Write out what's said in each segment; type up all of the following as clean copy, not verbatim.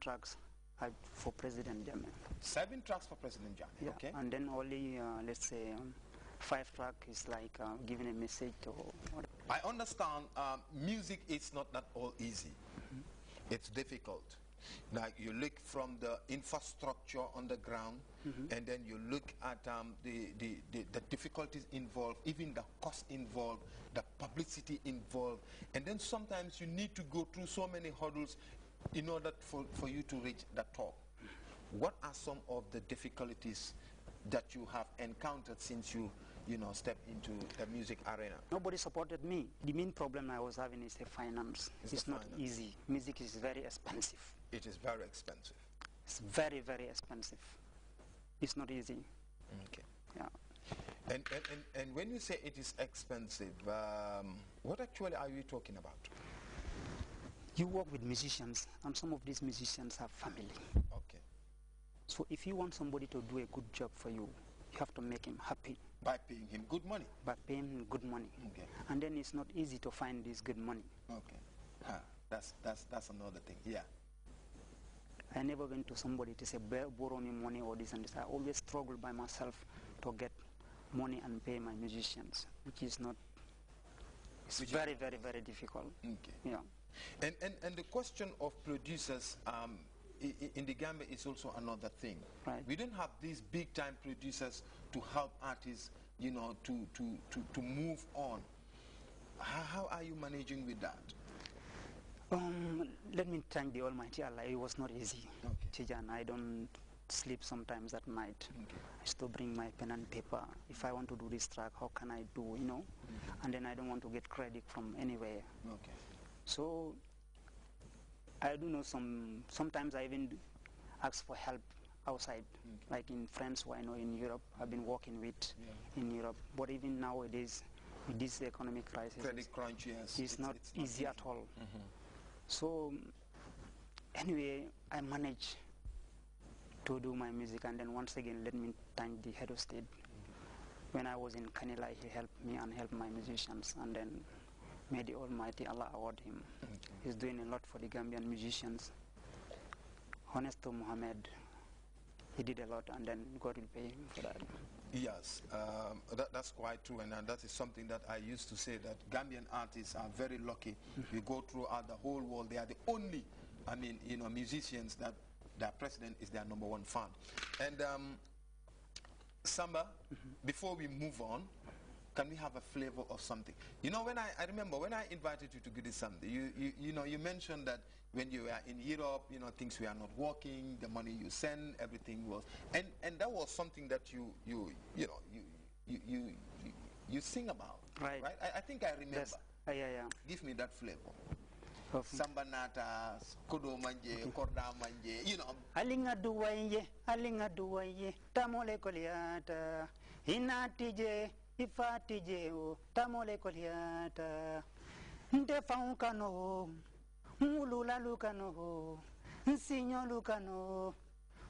tracks for President Jammeh. 7 tracks for President Jammeh, yeah. okay. And then only, let's say, 5 track is like giving a message to whatever. I understand music is not that all easy. It's difficult. Like you look from the infrastructure on the ground, and then you look at the difficulties involved, even the cost involved, the publicity involved, and then sometimes you need to go through so many hurdles in order for you to reach the top. What are some of the difficulties that you have encountered since you stepped into the music arena? Nobody supported me. The main problem I was having is the finance. It's not easy. Music is very expensive. It is very expensive. It's very, very expensive. It's not easy. Okay. Yeah. And when you say it is expensive, what actually are you talking about? You work with musicians, and some of these musicians have family. Okay. So if you want somebody to do a good job for you, you have to make him happy. By paying him good money? By paying him good money. Okay. And then it's not easy to find this good money. Okay. That's another thing, yeah. I never went to somebody to say, borrow me money or this and this. I always struggle by myself to get money and pay my musicians, which is not, it's very, very, very difficult. Okay. Yeah. And the question of producers in the Gambia is also another thing. Right. We don't have these big-time producers to help artists, to move on. How are you managing with that? Let me thank the Almighty Allah. It was not easy. Okay. Tijan, I don't sleep sometimes at night. Okay. I still bring my pen and paper. If I want to do this track, how can I do, And then I don't want to get credit from anywhere. Okay. So I do know sometimes I even ask for help outside, like in friends who I know in Europe, I've been working with in Europe. But even nowadays, with this economic crisis, credit crunch, yes, it's not easy at all. So anyway, I managed to do my music, and then once again, let me thank the head of state. When I was in Kanilai, he helped me and helped my musicians, and then may the Almighty Allah award him. He's doing a lot for the Gambian musicians. Honest to Muhammad, he did a lot, and then God will pay him for that. Yes, that's quite true, and that is something that I used to say, that Gambian artists are very lucky. We go throughout the whole world. They are the only, musicians that their president is their #1 fan. And Samba, before we move on, can we have a flavor of something? When I remember when I invited you to do this something, you mentioned that when you were in Europe, things were not working, the money you send, everything was, and that was something that you sing about, right? I think I remember. Yes. Yeah. Give me that flavor. Samba nata, kodo manje, korda manje, Alinga duwaye, tamole koliata, inatije. Ifatije o tamole koliata nte faukano mulula lukano nsinyo lukano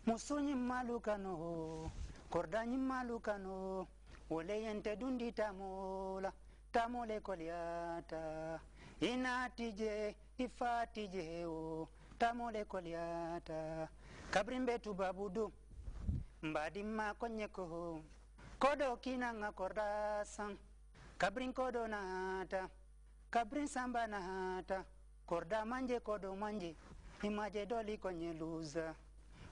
musunyi malukano kordanyi malukano ole yente dundi tamola tamole koliata inatije ifatije o tamole koliata kabrimbe tubabudu mbadima konyeko kodo kinanga korda sang kabrin kodo nata kabrin samba nata korda manje kodo manje imaje doli konye luza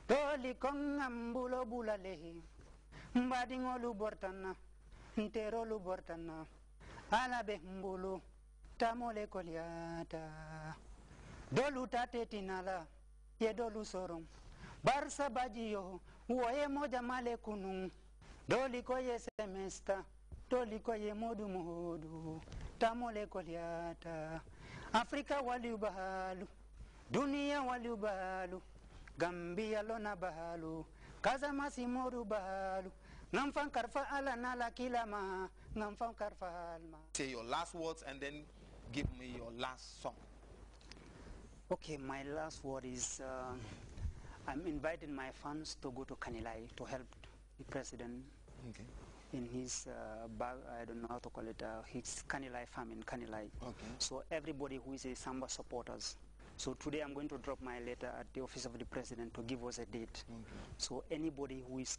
doli kongambulo bulale mbadi ngolu bortana ntero lu bortana alabe mbulu tamole koliata dolu tatetinala ye dolu sorom barsa bajiyo woye moja male kunung doli koye semesta, doli koye modu, tamole koliata. Afrika wali ubahalu, dunia wali ubahalu, Gambia lona bahalu, kaza masi modu bahalu, ngamfan karfa ala nala kilama, ngamfan karfa alma. Say your last words and then give me your last song. Okay, my last word is, I'm inviting my fans to go to Kanilai to help the president in his I don't know how to call it, his Kanilai farm in Kanilai. Okay. So everybody who is a Samba supporters, So today I'm going to drop my letter at the office of the president to give us a date. So anybody who is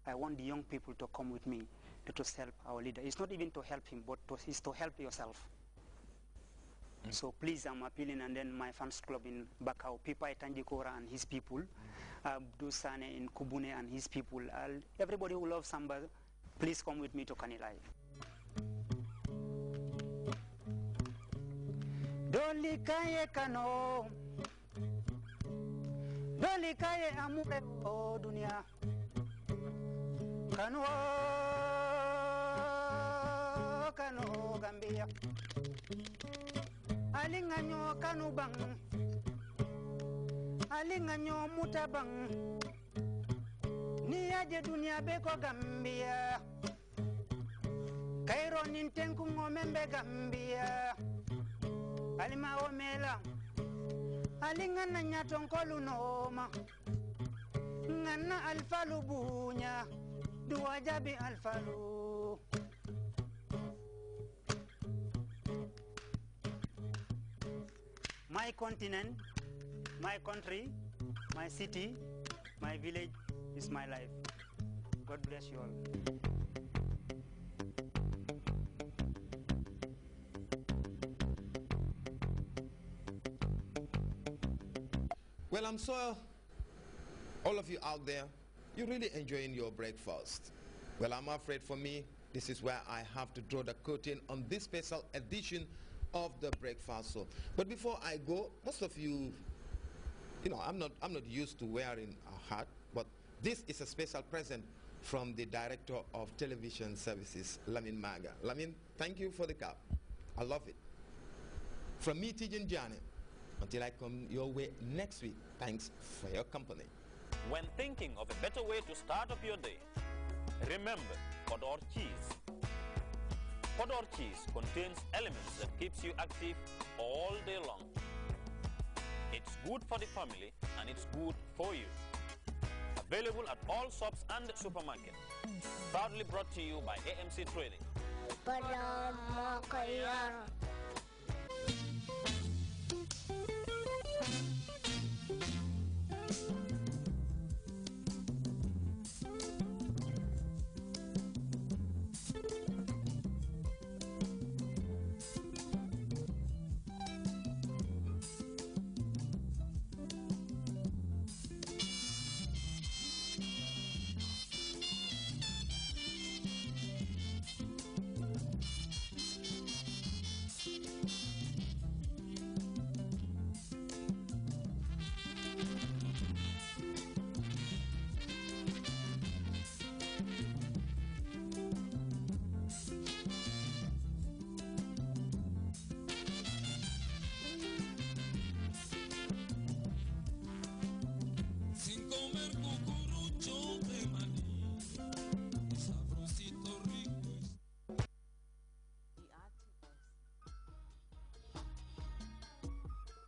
I want the young people to come with me. Let us help our leader. It's not even to help him, but it's to help yourself. So please, I'm appealing, and then my fans club in Bakau, Pipa Tanjikora and his people, Abdul Sane in Kubune and his people, everybody who loves Samba, please come with me to Kanilai. Doli kaye kano, doli kaye amure o dunia, kano kano Gambia, alinganyo kanu bang, alinganyo mutabang, ni aje dunia beko Gambia, kairo nintenku ngomembe Gambia. Alima omela alingana nyatonkolu noma ngana alfalu bunya duwajabi alfalu. My continent, my country, my city, my village is my life. God bless you all. Well, I'm sure all of you out there, you're really enjoying your breakfast. Well, I'm afraid for me, this is where I have to draw the curtain on this special edition of the breakfast show. But before I go, most of you, I'm not used to wearing a hat, but this is a special present from the Director of Television Services, Lamin Maga. Lamin, thank you for the cap. I love it. From me, Tijin Jane, until I come your way next week, thanks for your company. When thinking of a better way to start up your day, remember Kodor cheese. Kodor cheese contains elements that keeps you active all day long. It's good for the family and it's good for you. Available at all shops and supermarkets. Proudly brought to you by AMC Trading.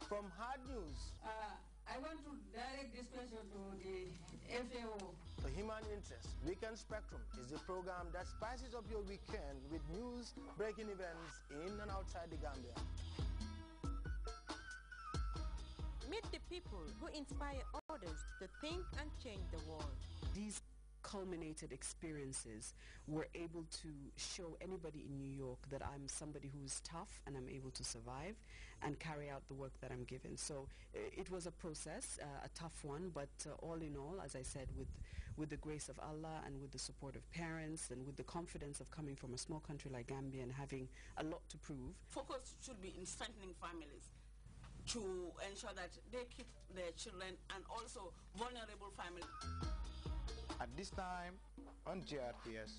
From hard news, I want to direct this question to the FAO. to human interest, Weekend Spectrum is the program that spices up your weekend with news, breaking events in and outside the Gambia. Meet the people who inspire others to think and change the world. These culminated experiences were able to show anybody in New York that I'm somebody who's tough and I'm able to survive and carry out the work that I'm given. So it was a process, a tough one, but all in all, as I said, with the grace of Allah and with the support of parents and with the confidence of coming from a small country like Gambia and having a lot to prove. Focus should be in strengthening families to ensure that they keep their children and also vulnerable families. At this time on GRTS.